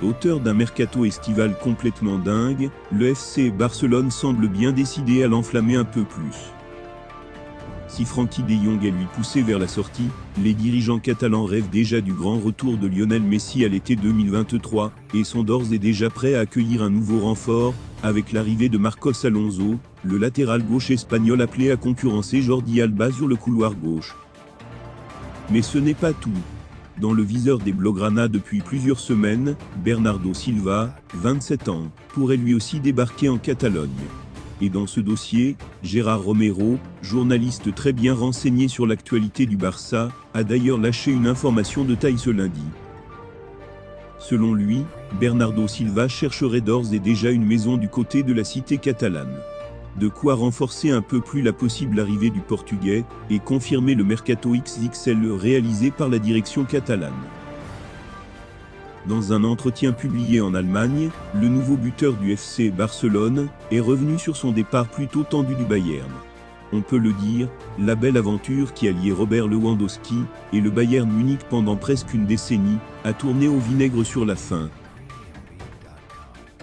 Auteur d'un mercato estival complètement dingue, le FC Barcelone semble bien décidé à l'enflammer un peu plus. Si Frenkie de Jong est lui poussé vers la sortie, les dirigeants catalans rêvent déjà du grand retour de Lionel Messi à l'été 2023, et sont d'ores et déjà prêts à accueillir un nouveau renfort, avec l'arrivée de Marcos Alonso, le latéral gauche espagnol appelé à concurrencer Jordi Alba sur le couloir gauche. Mais ce n'est pas tout. Dans le viseur des Blaugrana depuis plusieurs semaines, Bernardo Silva, 27 ans, pourrait lui aussi débarquer en Catalogne. Et dans ce dossier, Gérard Romero, journaliste très bien renseigné sur l'actualité du Barça, a d'ailleurs lâché une information de taille ce lundi. Selon lui, Bernardo Silva chercherait d'ores et déjà une maison du côté de la cité catalane. De quoi renforcer un peu plus la possible arrivée du Portugais, et confirmer le mercato XXL réalisé par la direction catalane. Dans un entretien publié en Allemagne, le nouveau buteur du FC Barcelone est revenu sur son départ plutôt tendu du Bayern. On peut le dire, la belle aventure qui a lié Robert Lewandowski et le Bayern Munich pendant presque une décennie a tourné au vinaigre sur la fin.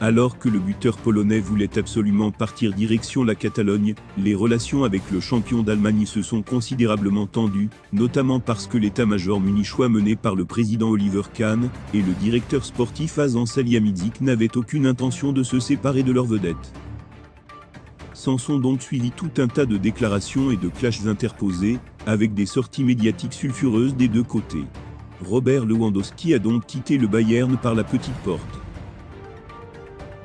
Alors que le buteur polonais voulait absolument partir direction la Catalogne, les relations avec le champion d'Allemagne se sont considérablement tendues, notamment parce que l'état-major munichois mené par le président Oliver Kahn et le directeur sportif Hasan Salihamidzic n'avaient aucune intention de se séparer de leur vedette. S'en sont donc suivis tout un tas de déclarations et de clashs interposés, avec des sorties médiatiques sulfureuses des deux côtés. Robert Lewandowski a donc quitté le Bayern par la petite porte.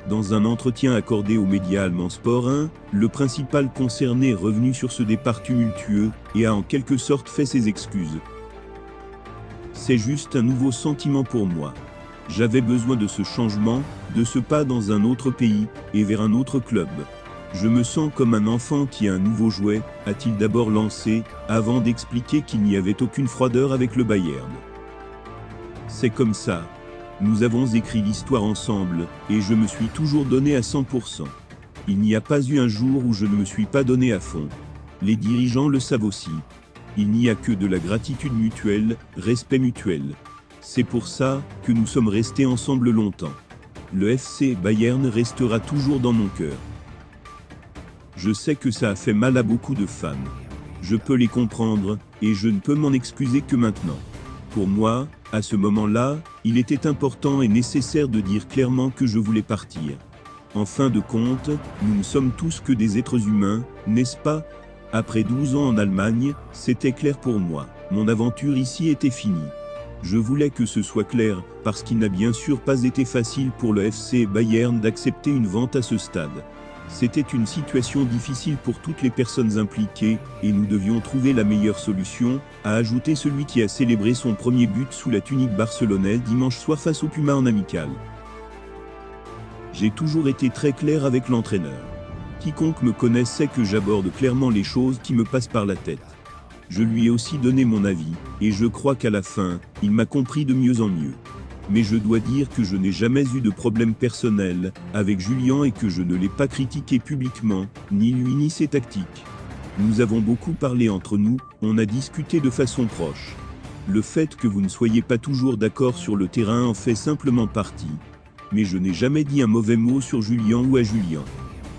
Dans un entretien accordé aux médias allemands Sport 1, le principal concerné est revenu sur ce départ tumultueux, et a en quelque sorte fait ses excuses. C'est juste un nouveau sentiment pour moi. J'avais besoin de ce changement, de ce pas dans un autre pays, et vers un autre club. Je me sens comme un enfant qui a un nouveau jouet, a-t-il d'abord lancé, avant d'expliquer qu'il n'y avait aucune froideur avec le Bayern. C'est comme ça. Nous avons écrit l'histoire ensemble, et je me suis toujours donné à 100%. Il n'y a pas eu un jour où je ne me suis pas donné à fond. Les dirigeants le savent aussi. Il n'y a que de la gratitude mutuelle, respect mutuel. C'est pour ça que nous sommes restés ensemble longtemps. Le FC Bayern restera toujours dans mon cœur. Je sais que ça a fait mal à beaucoup de fans. Je peux les comprendre, et je ne peux m'en excuser que maintenant. Pour moi, à ce moment-là, il était important et nécessaire de dire clairement que je voulais partir. En fin de compte, nous ne sommes tous que des êtres humains, n'est-ce pas? Après 12 ans en Allemagne, c'était clair pour moi. Mon aventure ici était finie. Je voulais que ce soit clair, parce qu'il n'a bien sûr pas été facile pour le FC Bayern d'accepter une vente à ce stade. C'était une situation difficile pour toutes les personnes impliquées, et nous devions trouver la meilleure solution, a ajouté celui qui a célébré son premier but sous la tunique barcelonaise dimanche soir face au Puma en amical. J'ai toujours été très clair avec l'entraîneur. Quiconque me connaît sait que j'aborde clairement les choses qui me passent par la tête. Je lui ai aussi donné mon avis, et je crois qu'à la fin, il m'a compris de mieux en mieux. Mais je dois dire que je n'ai jamais eu de problème personnel avec Julien et que je ne l'ai pas critiqué publiquement, ni lui ni ses tactiques. Nous avons beaucoup parlé entre nous, on a discuté de façon proche. Le fait que vous ne soyez pas toujours d'accord sur le terrain en fait simplement partie. Mais je n'ai jamais dit un mauvais mot sur Julien ou à Julien.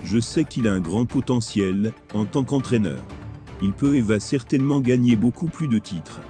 Je sais qu'il a un grand potentiel en tant qu'entraîneur. Il peut et va certainement gagner beaucoup plus de titres.